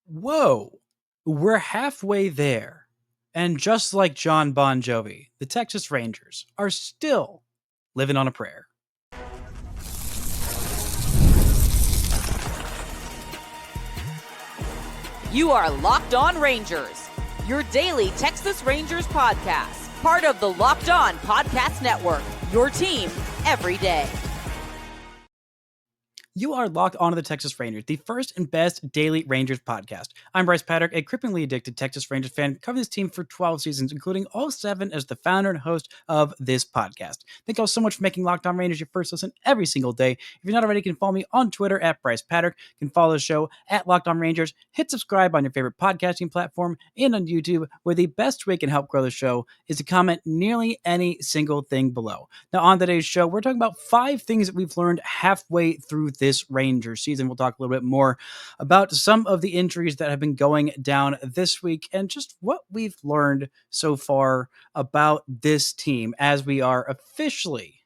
Whoa, we're halfway there. And just like John Bon Jovi, the Texas Rangers are still living on a prayer. You are Locked On Rangers, your daily Texas Rangers podcast, part of the Locked On Podcast Network, your team every day. You are locked onto the Texas Rangers, the first and best daily Rangers podcast. I'm Bryce Patrick, a cripplingly addicted Texas Rangers fan, covering this team for 12 seasons, including all 7 as the founder and host of this podcast. Thank you all so much for making Locked On Rangers your first listen every single day. If you're not already, you can follow me on Twitter at Bryce Patrick. You can follow the show at Locked On Rangers. Hit subscribe on your favorite podcasting platform and on YouTube, where the best way you can help grow the show is to comment nearly any single thing below. Now, on today's show, we're talking about 5 things that we've learned halfway through this Rangers season. We'll talk a little bit more about some of the injuries that have been going down this week and just what we've learned so far about this team as we are officially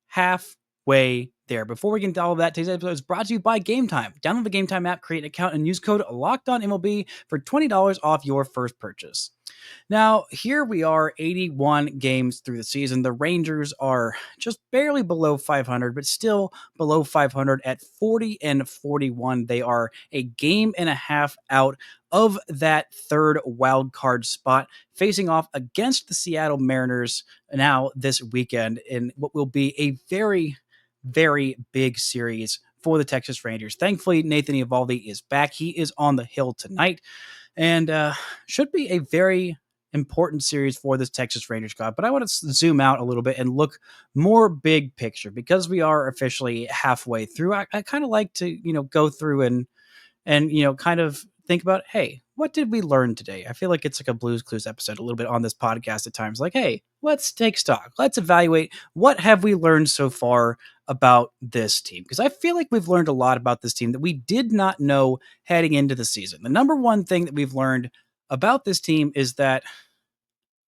halfway there. Before we get into all of that, today's episode is brought to you by Gametime. Download the Gametime app, create an account, and use code LOCKEDONMLB for $20 off your first purchase. Now, here we are, 81 games through the season. The Rangers are just barely below 500, but still below 500 at 40-41. They are a game and a half out of that third wild card spot, facing off against the Seattle Mariners now this weekend in what will be a very, very big series for the Texas Rangers. Thankfully, Nathan Eovaldi is back. He is on the hill tonight and should be a very important series for this Texas Rangers squad. But I want to zoom out a little bit and look more big picture because we are officially halfway through. I kind of like to, go through and kind of think about, hey, what did we learn today? I feel like it's like a Blues Clues episode a little bit on this podcast at times. Like, hey, let's take stock. Let's evaluate what have we learned so far about this team? Because I feel like we've learned a lot about this team that we did not know heading into the season. The number one thing that we've learned about this team is that,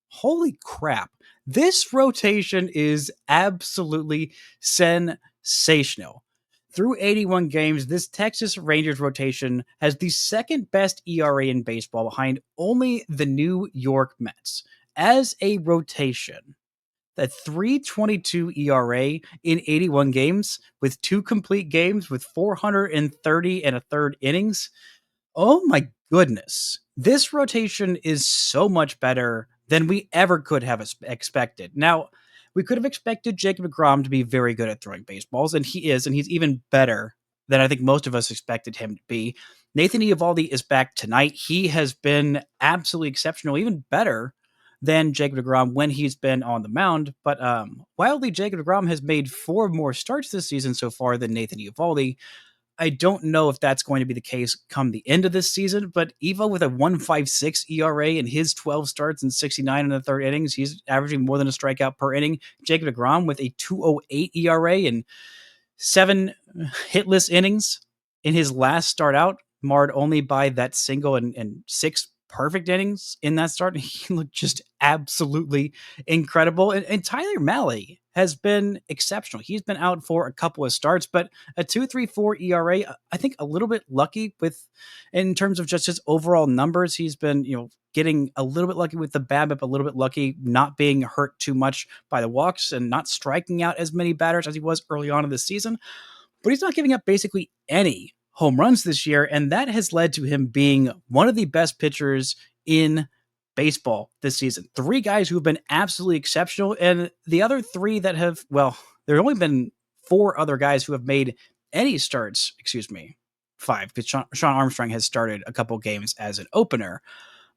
holy crap, this rotation is absolutely sensational. Through 81 games, this Texas Rangers rotation has the second best ERA in baseball behind only the New York Mets. As a rotation, that 3.22 ERA in 81 games with 2 complete games with 430 and a third innings. Oh my goodness. This rotation is so much better than we ever could have expected. Now, we could have expected Jacob deGrom to be very good at throwing baseballs, and he is, and he's even better than I think most of us expected him to be. Nathan Eovaldi is back tonight. He has been absolutely exceptional, even better than Jacob deGrom when he's been on the mound. But wildly, Jacob deGrom has made 4 more starts this season so far than Nathan Eovaldi. I don't know if that's going to be the case come the end of this season, but Evo with a 1.56 ERA in his 12 starts and 69 in the third innings, he's averaging more than a strikeout per inning. Jacob deGrom with a 2.08 ERA and 7 hitless innings in his last start out, marred only by that single and 6 perfect innings in that start. He looked just absolutely incredible. And Tyler Mahle has been exceptional. He's been out for a couple of starts, but a 2.34 ERA, I think a little bit lucky with, in terms of just his overall numbers. He's been, getting a little bit lucky with the BABIP, a little bit lucky not being hurt too much by the walks and not striking out as many batters as he was early on in the season. But he's not giving up basically any home runs this year, and that has led to him being one of the best pitchers in baseball this season. 3 guys who have been absolutely exceptional, and the other 3 that have, well, there have only been 4 other guys who have made any starts, 5, because Sean Armstrong has started a couple games as an opener.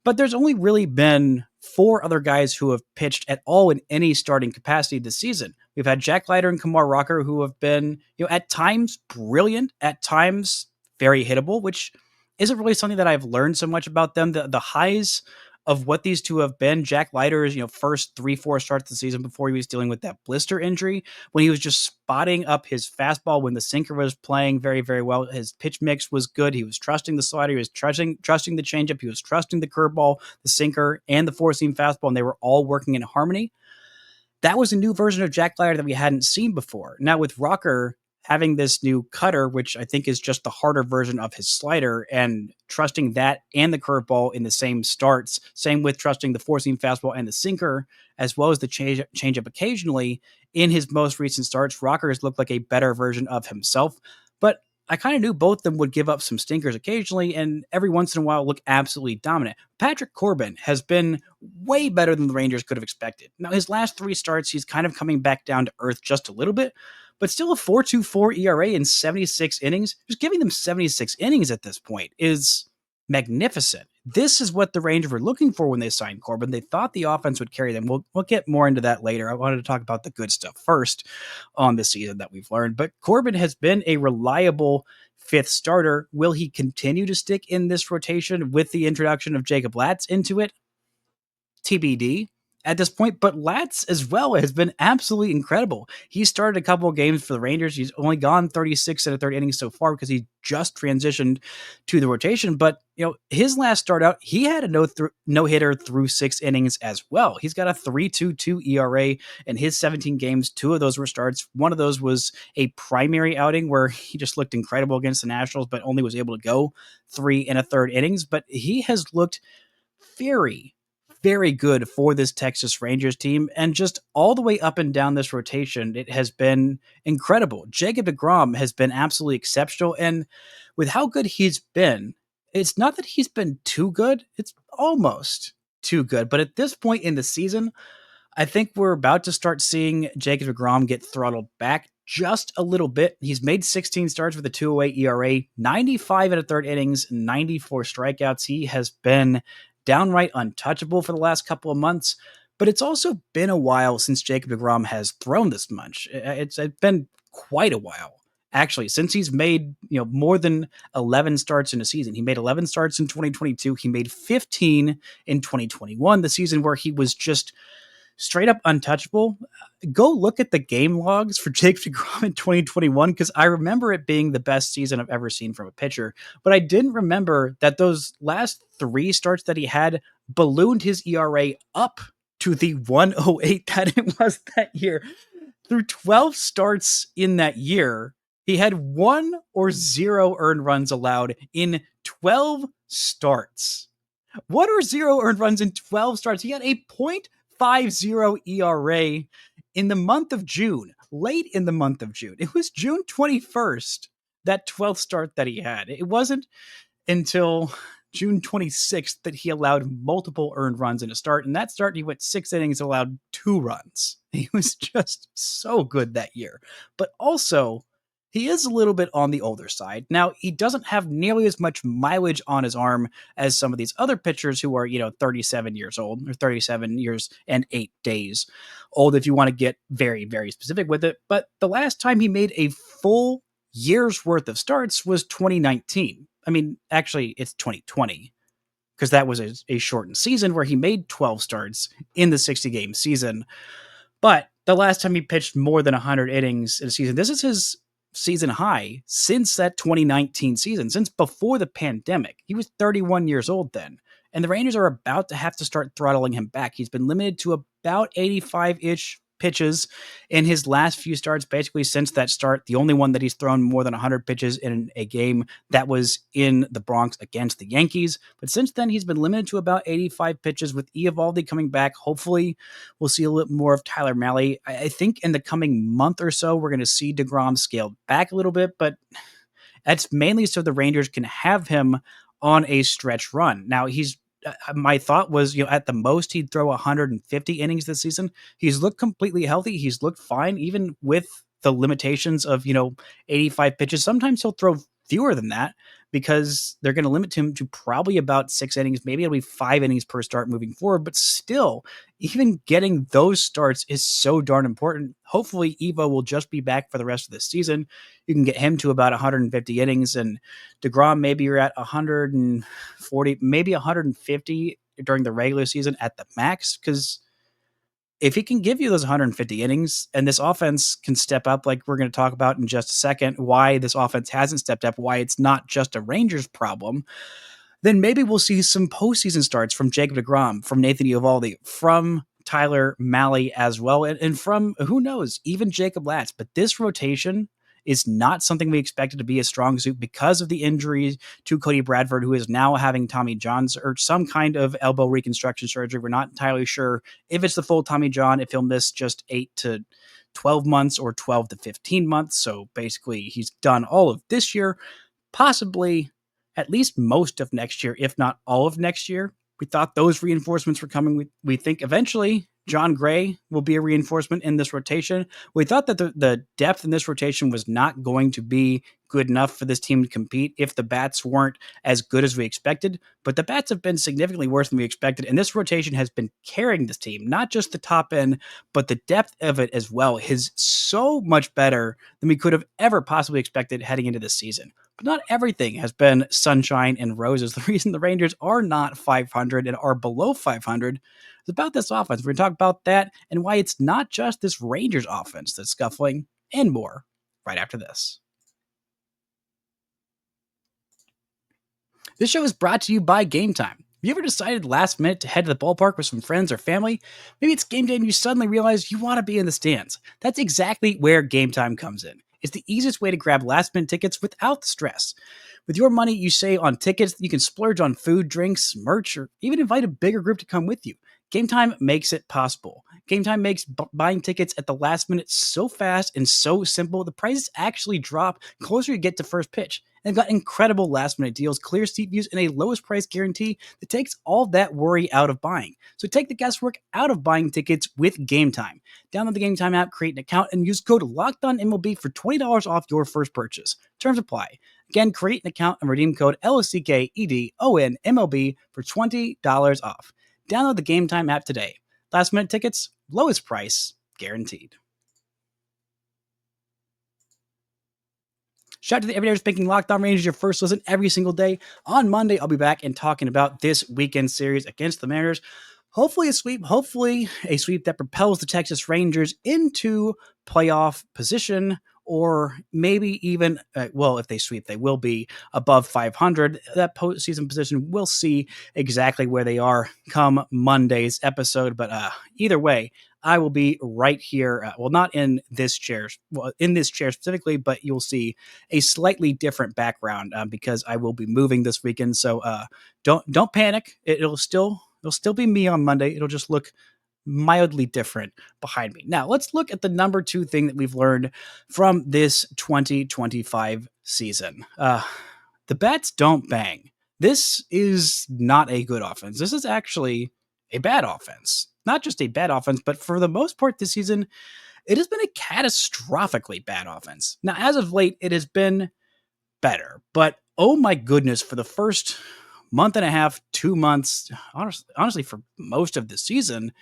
But there's only really been 4 other guys who have pitched at all in any starting capacity this season. We've had Jack Leiter and Kumar Rocker, who have been, at times brilliant, at times very hittable, which isn't really something that I've learned so much about them. The highs of what these two have been, Jack Leiter's, first 3-4 starts of the season before he was dealing with that blister injury, when he was just spotting up his fastball when the sinker was playing very, very well. His pitch mix was good. He was trusting the slider. He was trusting the changeup. He was trusting the curveball, the sinker, and the four-seam fastball, and they were all working in harmony. That was a new version of Jack Leiter that we hadn't seen before. Now with Rocker having this new cutter, which I think is just the harder version of his slider, and trusting that and the curveball in the same starts. Same with trusting the four seam fastball and the sinker, as well as the changeup occasionally. In his most recent starts, Rocker has looked like a better version of himself. But I kind of knew both of them would give up some stinkers occasionally and every once in a while look absolutely dominant. Patrick Corbin has been way better than the Rangers could have expected. Now, his last three starts, he's kind of coming back down to earth just a little bit, but still a 4.24 ERA in 76 innings. Just giving them 76 innings at this point is magnificent. This is what the Rangers were looking for when they signed Corbin. They thought the offense would carry them. We'll get more into that later. I wanted to talk about the good stuff first on this season that we've learned. But Corbin has been a reliable fifth starter. Will he continue to stick in this rotation with the introduction of Jacob Latz into it? TBD at this point, but Latz as well has been absolutely incredible. He started a couple of games for the Rangers. He's only gone 36 and a third innings so far because he just transitioned to the rotation. But his last start out, he had a no hitter through 6 innings as well. He's got a 3.22 ERA in his 17 games. 2 of those were starts. One of those was a primary outing where he just looked incredible against the Nationals, but only was able to go 3 and a third innings. But he has looked very good for this Texas Rangers team, and just all the way up and down this rotation, it has been incredible. Jacob deGrom has been absolutely exceptional, and with how good he's been, it's not that he's been too good, it's almost too good, but at this point in the season, I think we're about to start seeing Jacob deGrom get throttled back just a little bit. He's made 16 starts with a 2.08 ERA, 95 and a third innings, 94 strikeouts. He has been downright untouchable for the last couple of months, but it's also been a while since Jacob deGrom has thrown this much. It's been quite a while, actually, since he's made more than 11 starts in a season. He made 11 starts in 2022. He made 15 in 2021, the season where he was just straight up untouchable. Go look at the game logs for Jacob deGrom in 2021, because I remember it being the best season I've ever seen from a pitcher, but I didn't remember that those last 3 starts that he had ballooned his ERA up to the 1.08 that it was that year. Through 12 starts in that year, he had 1 or 0 earned runs allowed in 12 starts. 1 or 0 earned runs in 12 starts. He had a 0.50 ERA in the month of June, late in the month of June. It was June 21st, that 12th start that he had. It wasn't until June 26th that he allowed multiple earned runs in a start. And that start, he went 6 innings, allowed 2 runs. He was just so good that year. But also, he is a little bit on the older side. Now, he doesn't have nearly as much mileage on his arm as some of these other pitchers who are, 37 years old, or 37 years and 8 days old, if you want to get very, very specific with it. But the last time he made a full year's worth of starts was 2019. I mean, actually, it's 2020, because that was a shortened season where he made 12 starts in the 60-game season. But the last time he pitched more than 100 innings in a season, this is his season high since that 2019 season, since before the pandemic. He was 31 years old then, and the Rangers are about to have to start throttling him back. He's been limited to about 85-ish pitches in his last few starts, basically since that start. The only one that he's thrown more than 100 pitches in a game, that was in the Bronx against the Yankees. But since then, he's been limited to about 85 pitches. With Eovaldi coming back, hopefully we'll see a little more of Tyler Mahle. I think in the coming month or so, we're going to see deGrom scaled back a little bit, but that's mainly so the Rangers can have him on a stretch run. Now, my thought was, at the most, he'd throw 150 innings this season. He's looked completely healthy. He's looked fine, even with the limitations of, 85 pitches. Sometimes he'll throw fewer than that because they're going to limit him to probably about 6 innings. Maybe it'll be 5 innings per start moving forward. But still, even getting those starts is so darn important. Hopefully, Evo will just be back for the rest of the season. You can get him to about 150 innings, and deGrom, maybe you're at 140, maybe 150 during the regular season at the max, because if he can give you those 150 innings and this offense can step up, like we're going to talk about in just a second, why this offense hasn't stepped up, why it's not just a Rangers problem, then maybe we'll see some postseason starts from Jacob deGrom, from Nathan Eovaldi, from Tyler Mahle as well, and from, who knows, even Jacob Latz. But this rotation is not something we expected to be a strong suit because of the injury to Cody Bradford, who is now having Tommy John's or some kind of elbow reconstruction surgery. We're not entirely sure if it's the full Tommy John, if he'll miss just 8 to 12 months or 12 to 15 months. So basically, he's done all of this year, possibly at least most of next year, if not all of next year. We thought those reinforcements were coming. We think eventually John Gray will be a reinforcement in this rotation. We thought that the depth in this rotation was not going to be good enough for this team to compete if the bats weren't as good as we expected. But the bats have been significantly worse than we expected. And this rotation has been carrying this team, not just the top end, but the depth of it as well is so much better than we could have ever possibly expected heading into this season. But not everything has been sunshine and roses. The reason the Rangers are not 500 and are below 500 is about this offense. We're going to talk about that and why it's not just this Rangers offense that's scuffling, and more right after this. This show is brought to you by Gametime. Have you ever decided last minute to head to the ballpark with some friends or family? Maybe it's game day and you suddenly realize you want to be in the stands. That's exactly where Gametime comes in. It's the easiest way to grab last-minute tickets without the stress. With your money you save on tickets, you can splurge on food, drinks, merch, or even invite a bigger group to come with you. Gametime makes it possible. Gametime makes buying tickets at the last minute so fast and so simple, the prices actually drop closer you get to first pitch. And they've got incredible last-minute deals, clear seat views, and a lowest price guarantee that takes all that worry out of buying. So take the guesswork out of buying tickets with Gametime. Download the Gametime app, create an account, and use code LOCKEDONMLB for $20 off your first purchase. Terms apply. Again, create an account and redeem code LOCKEDONMLB for $20 off. Download the Gametime app today. Last minute tickets, lowest price, guaranteed. Shout out to the Everydayers making Locked On Rangers your first listen every single day. On Monday, I'll be back and talking about this weekend series against the Mariners. Hopefully a sweep that propels the Texas Rangers into playoff position, or maybe even, if they sweep, they will be above 500. That postseason position, we'll see exactly where they are come Monday's episode. But either way, I will be right here. Not in this chair, in this chair specifically, but you'll see a slightly different background because I will be moving this weekend. So don't panic. It'll still be me on Monday. It'll just look mildly different behind me. Now, let's look at the number two thing that we've learned from this 2025 season. The bats don't bang. This is not a good offense. This is actually a bad offense. Not just a bad offense, but for the most part this season, it has been a catastrophically bad offense. Now, as of late, it has been better, but oh my goodness, for the first month and a half, 2 months, honestly, for most of the season,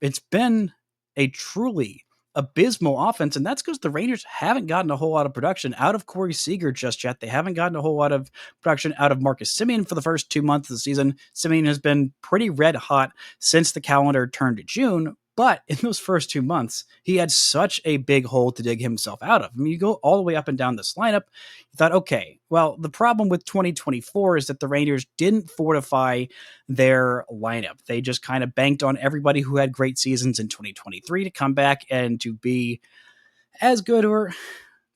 it's been a truly abysmal offense, and that's because the Rangers haven't gotten a whole lot of production out of Corey Seager just yet. They haven't gotten a whole lot of production out of Marcus Semien for the first 2 months of the season. Semien has been pretty red hot since the calendar turned to June, but in those first 2 months, he had such a big hole to dig himself out of. I mean, you go all the way up and down this lineup, you thought, okay, well, the problem with 2024 is that the Rangers didn't fortify their lineup. They just kind of banked on everybody who had great seasons in 2023 to come back and to be as good or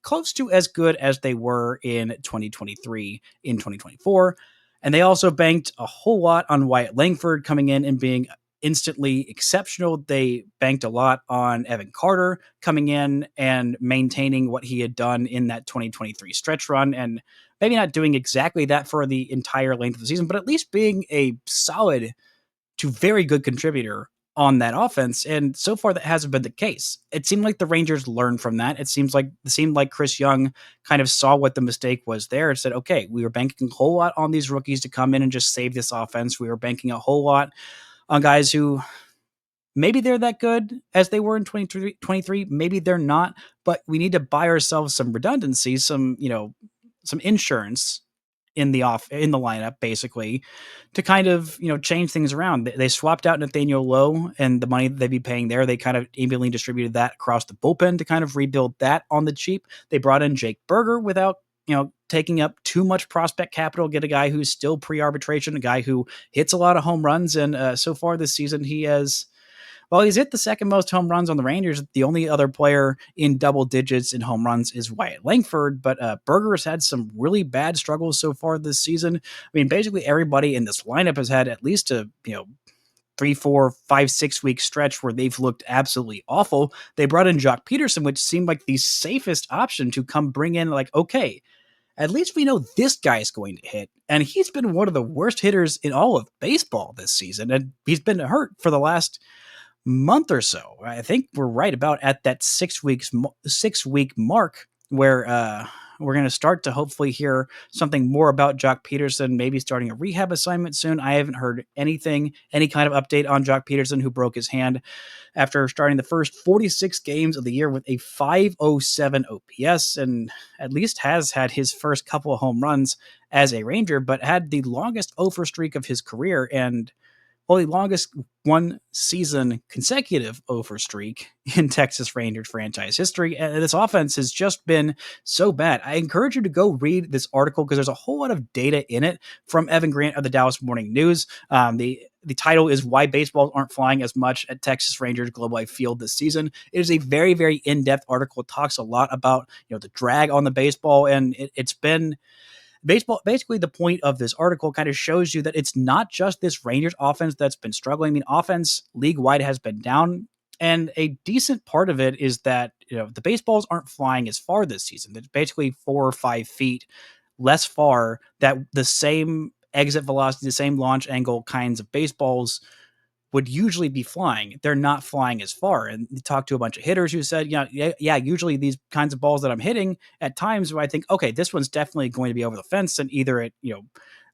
close to as good as they were in 2023 in 2024. And they also banked a whole lot on Wyatt Langford coming in and being instantly exceptional. They banked a lot on Evan Carter coming in and maintaining what he had done in that 2023 stretch run, and maybe not doing exactly that for the entire length of the season, but at least being a solid to very good contributor on that offense. And so far that hasn't been the case. It seemed like the Rangers learned from that. It seemed like Chris Young kind of saw what the mistake was there and said, okay, we were banking a whole lot on these rookies to come in and just save this offense. We were banking a whole lot on guys who maybe they're that good as they were in 2023, maybe they're not, but we need to buy ourselves some redundancy, some insurance in the lineup, basically, to kind of, change things around. They swapped out Nathaniel Lowe, and the money they'd be paying there, they kind of evenly distributed that across the bullpen to kind of rebuild that on the cheap. They brought in Jake Berger without taking up too much prospect capital, get a guy who's still pre-arbitration, a guy who hits a lot of home runs. And so far this season, he has, While he's hit the second most home runs on the Rangers, the only other player in double digits in home runs is Wyatt Langford. But Berger's had some really bad struggles so far this season. I mean, basically everybody in this lineup has had at least a 3, 4, 5, 6 week stretch where they've looked absolutely awful. They brought in Jock Peterson, which seemed like the safest option to come bring in, like, okay, at least we know this guy's going to hit. And he's been one of the worst hitters in all of baseball this season. And he's been hurt for the last month or so. I think we're right about at that 6 week mark where we're going to start to hopefully hear something more about Jock Peterson, maybe starting a rehab assignment soon. I haven't heard any kind of update on Jock Peterson, who broke his hand after starting the first 46 games of the year with a 507 OPS, and at least has had his first couple of home runs as a Ranger, but had the longest over streak of his career and the longest one season consecutive over streak in Texas Rangers franchise history. And this offense has just been so bad. I encourage you to go read this article because there's a whole lot of data in it from Evan Grant of the Dallas Morning News. The title is Why Baseballs Aren't Flying as Much at Texas Rangers Globe Life Field this season. It is a very, very in-depth article. It talks a lot about the drag on the baseball, and it's been baseball. Basically, the point of this article kind of shows you that it's not just this Rangers offense that's been struggling. I mean, offense league wide has been down, and a decent part of it is that the baseballs aren't flying as far this season. It's basically 4 or 5 feet less far. That the same exit velocity, the same launch angle kinds of baseballs would usually be flying. They're not flying as far. And you talk to a bunch of hitters who said, usually these kinds of balls that I'm hitting at times where I think, okay, this one's definitely going to be over the fence, and either it,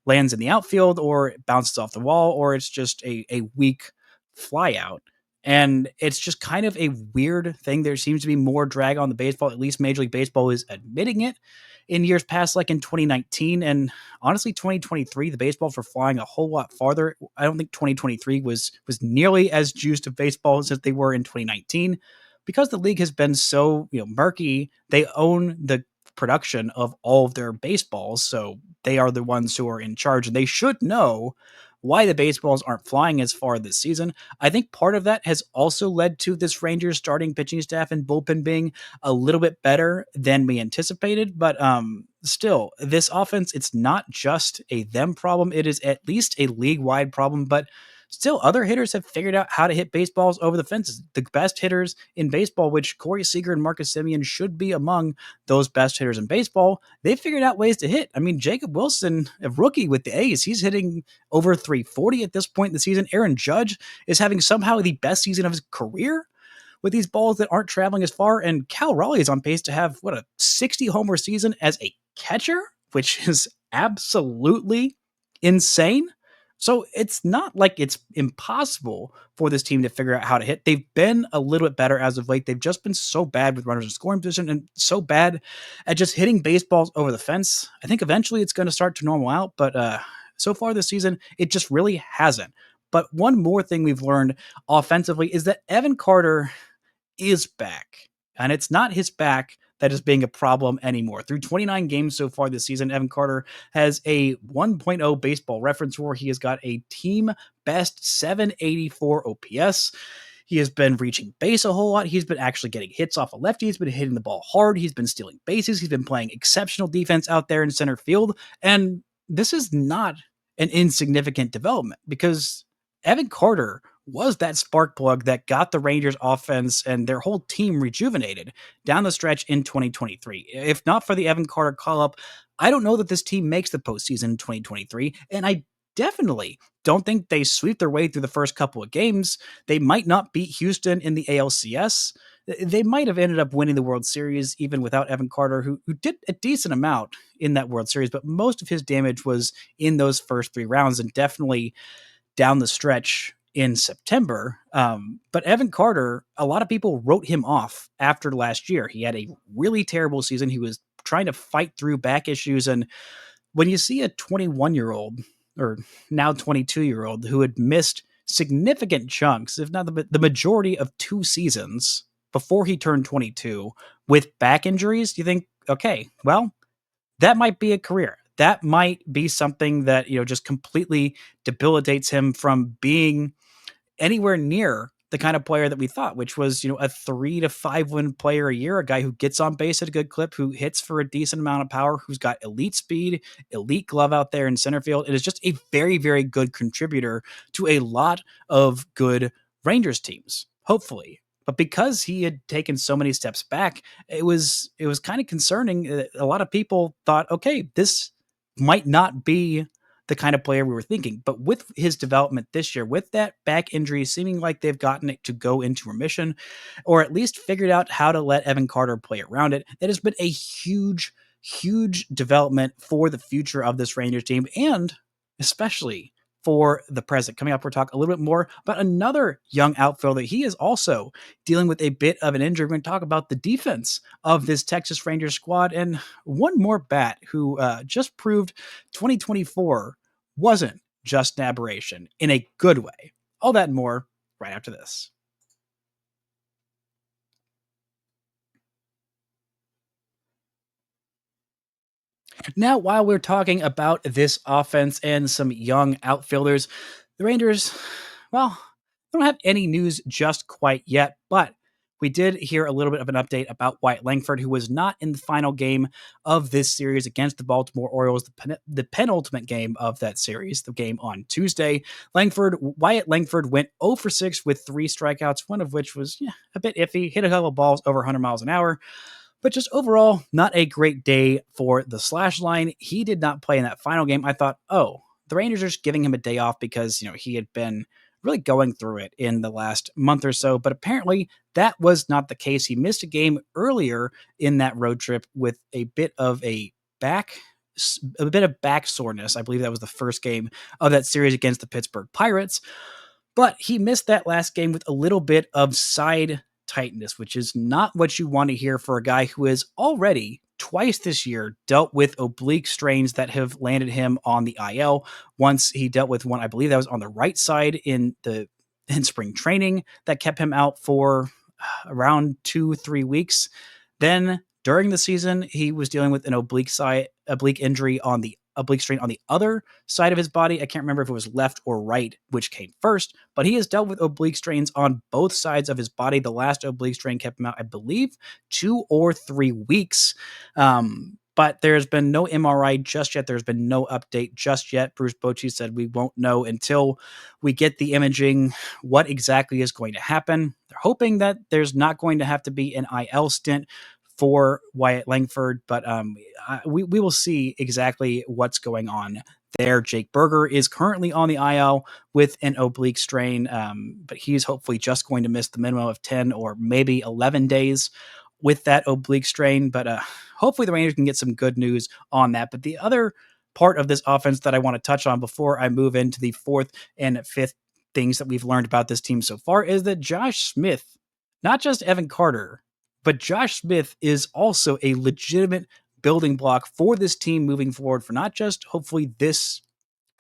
lands in the outfield or it bounces off the wall, or it's just a weak fly out. And it's just kind of a weird thing. There seems to be more drag on the baseball. At least Major League Baseball is admitting it. In years past, like in 2019 and honestly 2023, the baseballs were flying a whole lot farther. I don't think 2023 was nearly as juiced of baseballs as they were in 2019. Because the league has been so murky, they own the production of all of their baseballs, so they are the ones who are in charge, and they should know why the baseballs aren't flying as far this season. I think part of that has also led to this Rangers starting pitching staff and bullpen being a little bit better than we anticipated, but still, this offense, it's not just a them problem. It is at least a league-wide problem, but still, other hitters have figured out how to hit baseballs over the fences. The best hitters in baseball, which Corey Seager and Marcus Semien should be among those best hitters in baseball, they figured out ways to hit. I mean, Jacob Wilson, a rookie with the A's, he's hitting over 340 at this point in the season. Aaron Judge is having somehow the best season of his career with these balls that aren't traveling as far. And Cal Raleigh is on pace to have, a 60 homer season as a catcher, which is absolutely insane. So it's not like it's impossible for this team to figure out how to hit. They've been a little bit better as of late. They've just been so bad with runners in scoring position and so bad at just hitting baseballs over the fence. I think eventually it's going to start to normal out, but so far this season, it just really hasn't. But one more thing we've learned offensively is that Evan Carter is back. And it's not his back that is being a problem anymore. Through 29 games so far this season, Evan Carter has a 1.0 baseball reference WAR. He has got a team best 784 OPS. He has been reaching base a whole lot. He's been actually getting hits off a lefty. He's been hitting the ball hard. He's been stealing bases. He's been playing exceptional defense out there in center field. And this is not an insignificant development because Evan Carter was that spark plug that got the Rangers offense and their whole team rejuvenated down the stretch in 2023. If not for the Evan Carter call-up, I don't know that this team makes the postseason in 2023, and I definitely don't think they sweep their way through the first couple of games. They might not beat Houston in the ALCS. They might have ended up winning the World Series even without Evan Carter, who did a decent amount in that World Series, but most of his damage was in those first 3 rounds and definitely down the stretch in September. But Evan Carter, a lot of people wrote him off after last year. He had a really terrible season. He was trying to fight through back issues. And when you see a 21-year-old or now 22-year-old who had missed significant chunks, if not the majority of 2 seasons before he turned 22 with back injuries, you think, okay, well, that might be a career. That might be something that, just completely debilitates him from being anywhere near the kind of player that we thought, which was, a 3 to 5 win player a year, a guy who gets on base at a good clip, who hits for a decent amount of power, who's got elite speed, elite glove out there in center field. It is just a very, very good contributor to a lot of good Rangers teams, hopefully. But because he had taken so many steps back, it was kind of concerning. A lot of people thought, okay, this might not be the kind of player we were thinking. But with his development this year, with that back injury seeming like they've gotten it to go into remission, or at least figured out how to let Evan Carter play around it, that has been a huge, huge development for the future of this Rangers team, and especially for the present. Coming up, we'll talk a little bit more about another young outfielder. He is also dealing with a bit of an injury. We're going to talk about the defense of this Texas Rangers squad, and one more bat who just proved 2024 wasn't just an aberration in a good way. All that and more right after this. Now, while we're talking about this offense and some young outfielders, the Rangers, well, don't have any news just quite yet, but we did hear a little bit of an update about Wyatt Langford, who was not in the final game of this series against the Baltimore Orioles, the penultimate game of that series, the game on Tuesday. Wyatt Langford went 0 for 6 with 3 strikeouts, one of which was a bit iffy, hit a couple of balls over 100 miles an hour. But just overall, not a great day for the slash line. He did not play in that final game. I thought, oh, the Rangers are just giving him a day off because, he had been really going through it in the last month or so. But apparently that was not the case. He missed a game earlier in that road trip with a bit of back soreness. I believe that was the first game of that series against the Pittsburgh Pirates. But he missed that last game with a little bit of side tightness, which is not what you want to hear for a guy who has already twice this year dealt with oblique strains that have landed him on the IL. Once he dealt with one, I believe that was on the right side in spring training, that kept him out for around 2-3 weeks. Then during the season, he was dealing with an oblique injury on the oblique strain on the other side of his body. I can't remember if it was left or right, which came first, but he has dealt with oblique strains on both sides of his body. The last oblique strain kept him out, I believe, 2 or 3 weeks. But there's been no MRI just yet. There's been no update just yet. Bruce Bochy said we won't know until we get the imaging what exactly is going to happen. They're hoping that there's not going to have to be an IL stint for Wyatt Langford, but we will see exactly what's going on there. Jake Berger is currently on the IL with an oblique strain, but he's hopefully just going to miss the minimum of 10 or maybe 11 days with that oblique strain, but hopefully the Rangers can get some good news on that. But the other part of this offense that I want to touch on before I move into the fourth and fifth things that we've learned about this team so far is that Josh Smith, not just Evan Carter, but Josh Smith is also a legitimate building block for this team moving forward, for not just hopefully this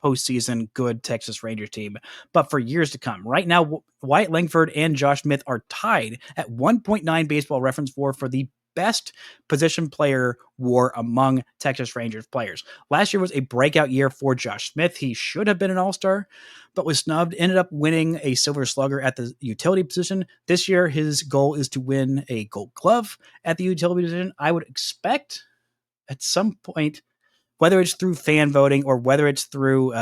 postseason good Texas Rangers team, but for years to come. Right now, Wyatt Langford and Josh Smith are tied at 1.9 baseball reference WAR for the best position player WAR among Texas Rangers players. Last year was a breakout year for Josh Smith. He should have been an all-star, but was snubbed, ended up winning a Silver Slugger at the utility position. This year, his goal is to win a Gold Glove at the utility position. I would expect at some point, whether it's through fan voting or whether it's through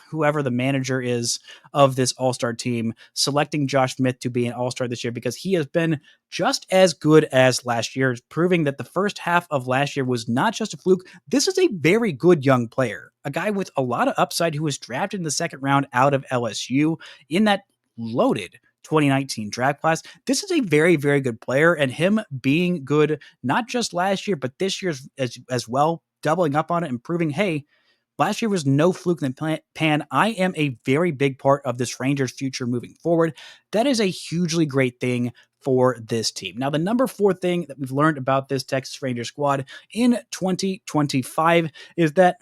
whoever the manager is of this all-star team, selecting Josh Smith to be an all-star this year, because he has been just as good as last year, proving that the first half of last year was not just a fluke. This is a very good young player, a guy with a lot of upside who was drafted in the second round out of LSU in that loaded 2019 draft class. This is a very, very good player, and him being good, not just last year, but this year as well, doubling up on it and proving, hey, last year was no fluke in the pan. I am a very big part of this Rangers future moving forward. That is a hugely great thing for this team. Now, the number 4 thing that we've learned about this Texas Rangers squad in 2025 is that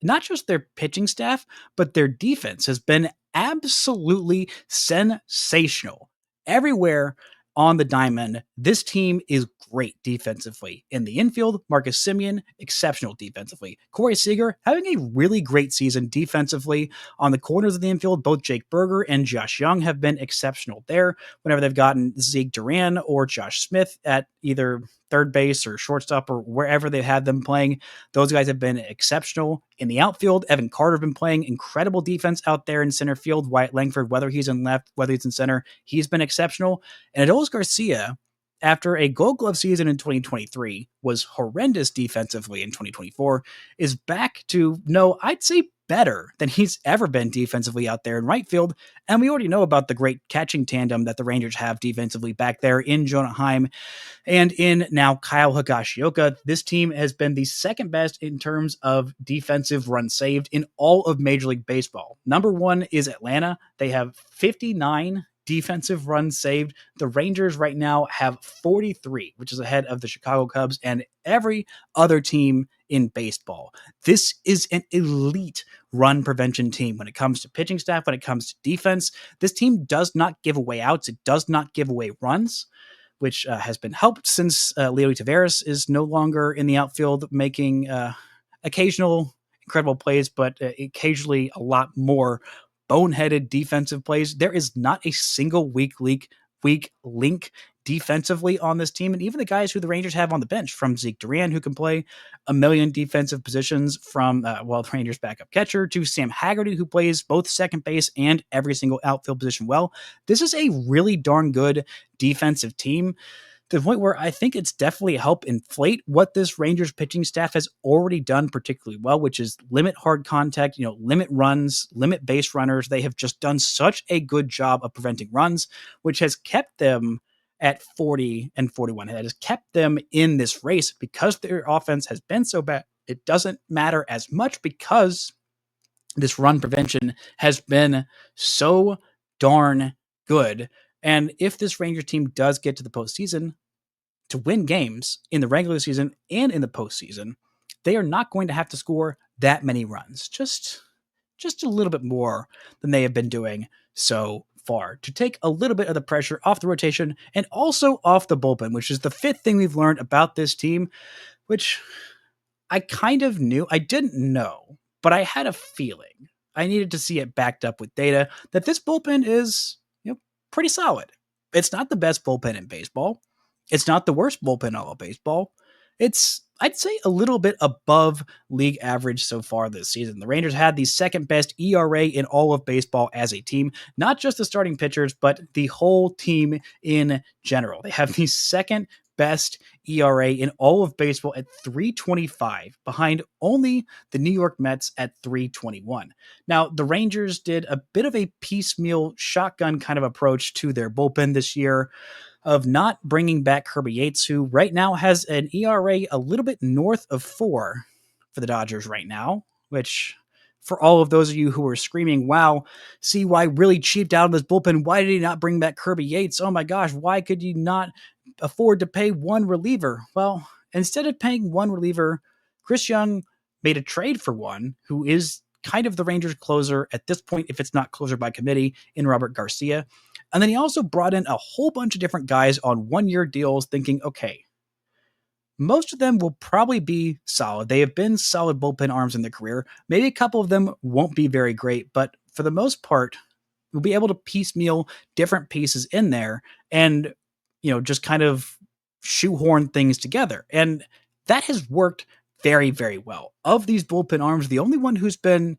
not just their pitching staff, but their defense has been absolutely sensational. Everywhere on the diamond, this team is great defensively. In the infield, Marcus Semien, exceptional defensively. Corey Seager having a really great season defensively. On the corners of the infield, both Jake Berger and Josh Young have been exceptional there. Whenever they've gotten Zeke Duran or Josh Smith at either third base or shortstop or wherever they've had them playing, those guys have been exceptional. In the outfield, Evan Carter have been playing incredible defense out there in center field. Wyatt Langford, whether he's in left, whether he's in center, he's been exceptional. And Adolis Garcia, after a Gold Glove season in 2023, was horrendous defensively in 2024, is back to, no, I'd say better than he's ever been defensively out there in right field. And we already know about the great catching tandem that the Rangers have defensively back there in Jonah Heim and in now Kyle Higashioka. This team has been the second best in terms of defensive runs saved in all of Major League Baseball. Number one is Atlanta. They have 59 defensive runs saved. The Rangers right now have 43, which is ahead of the Chicago Cubs and every other team in baseball. This is an elite run prevention team when it comes to pitching staff, when it comes to defense. This team does not give away outs. It does not give away runs, which has been helped since Leo Taveras is no longer in the outfield making occasional incredible plays, but occasionally a lot more boneheaded defensive plays. There is not a single weak link defensively on this team. And even the guys who the Rangers have on the bench, from Zeke Duran, who can play a million defensive positions, from the Rangers backup catcher, to Sam Haggerty, who plays both second base and every single outfield position well. This is a really darn good defensive team, to the point where I think it's definitely helped inflate what this Rangers pitching staff has already done particularly well, which is limit hard contact, limit runs, limit base runners. They have just done such a good job of preventing runs, which has kept them at 40 and 41. That has kept them in this race because their offense has been so bad. It doesn't matter as much because this run prevention has been so darn good. And if this Rangers team does get to the postseason to win games in the regular season and in the postseason, they are not going to have to score that many runs, just a little bit more than they have been doing so far, to take a little bit of the pressure off the rotation and also off the bullpen, which is the fifth thing we've learned about this team, which I kind of knew. I didn't know, but I had a feeling. I needed to see it backed up with data that this bullpen is pretty solid. It's not the best bullpen in baseball. It's not the worst bullpen in all of baseball. It's, I'd say, a little bit above league average so far this season. The Rangers had the second best ERA in all of baseball as a team, not just the starting pitchers, but the whole team in general. They have the second best ERA in all of baseball at 3.25, behind only the New York Mets at 3.21. Now, the Rangers did a bit of a piecemeal shotgun kind of approach to their bullpen this year, of not bringing back Kirby Yates, who right now has an ERA a little bit north of 4 for the Dodgers right now, which, for all of those of you who are screaming, wow, CY really cheaped out of this bullpen. Why did he not bring back Kirby Yates? Oh my gosh, why could you not afford to pay one reliever? Well, instead of paying one reliever, Chris Young made a trade for one who is kind of the Rangers closer at this point, if it's not closer by committee, in Robert Garcia. And then he also brought in a whole bunch of different guys on one-year deals, thinking, okay, most of them will probably be solid. They have been solid bullpen arms in their career. Maybe a couple of them won't be very great, but for the most part, we'll be able to piecemeal different pieces in there and, just kind of shoehorn things together. And that has worked very, very well. Of these bullpen arms, the only one who's been,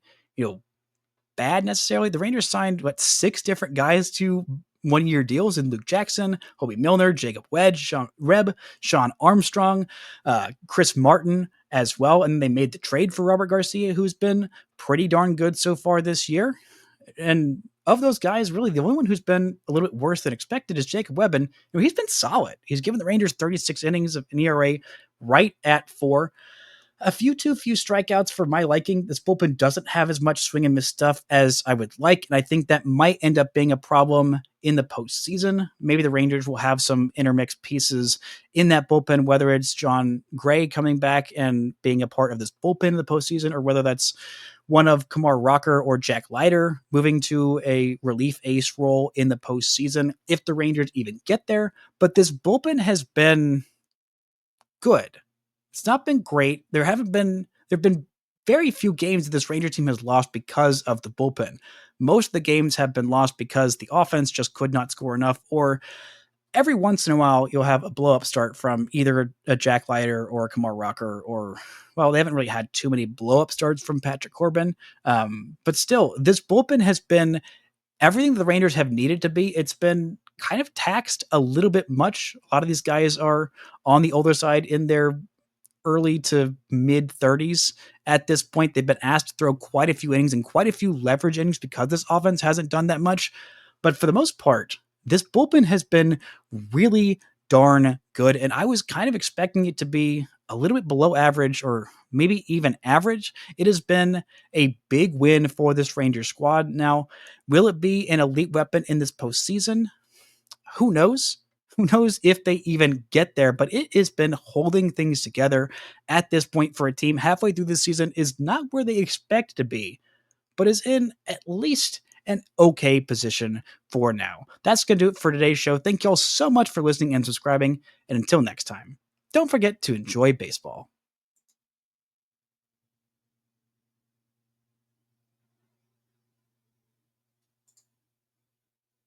bad necessarily, the Rangers signed, 6 different guys to one-year deals in Luke Jackson, Hobie Milner, Jacob Wedge, Sean Armstrong, Chris Martin as well. And they made the trade for Robert Garcia, who's been pretty darn good so far this year. And of those guys, really, the only one who's been a little bit worse than expected is Jacob Webb. And he's been solid. He's given the Rangers 36 innings of an ERA right at 4. Too few strikeouts for my liking. This bullpen doesn't have as much swing and miss stuff as I would like, and I think that might end up being a problem in the postseason. Maybe the Rangers will have some intermixed pieces in that bullpen, whether it's John Gray coming back and being a part of this bullpen in the postseason, or whether that's one of Kumar Rocker or Jack Leiter moving to a relief ace role in the postseason if the Rangers even get there. But this bullpen has been good. It's not been great. There've been very few games that this Ranger team has lost because of the bullpen. Most of the games have been lost because the offense just could not score enough, or every once in a while you'll have a blow up start from either a Jack Leiter or a Kumar Rocker, or well, they haven't really had too many blow up starts from Patrick Corbin. But still, this bullpen has been everything the Rangers have needed to be. It's been kind of taxed a little bit much. A lot of these guys are on the older side in their early to mid 30s at this point. They've been asked to throw quite a few innings and quite a few leverage innings because this offense hasn't done that much. But for the most part, this bullpen has been really darn good. And I was kind of expecting it to be a little bit below average or maybe even average. It has been a big win for this Rangers squad. Now, will it be an elite weapon in this postseason? Who knows? Who knows if they even get there, but it has been holding things together at this point for a team halfway through the season is not where they expect to be, but is in at least an okay position for now. That's going to do it for today's show. Thank you all so much for listening and subscribing, and until next time, don't forget to enjoy baseball.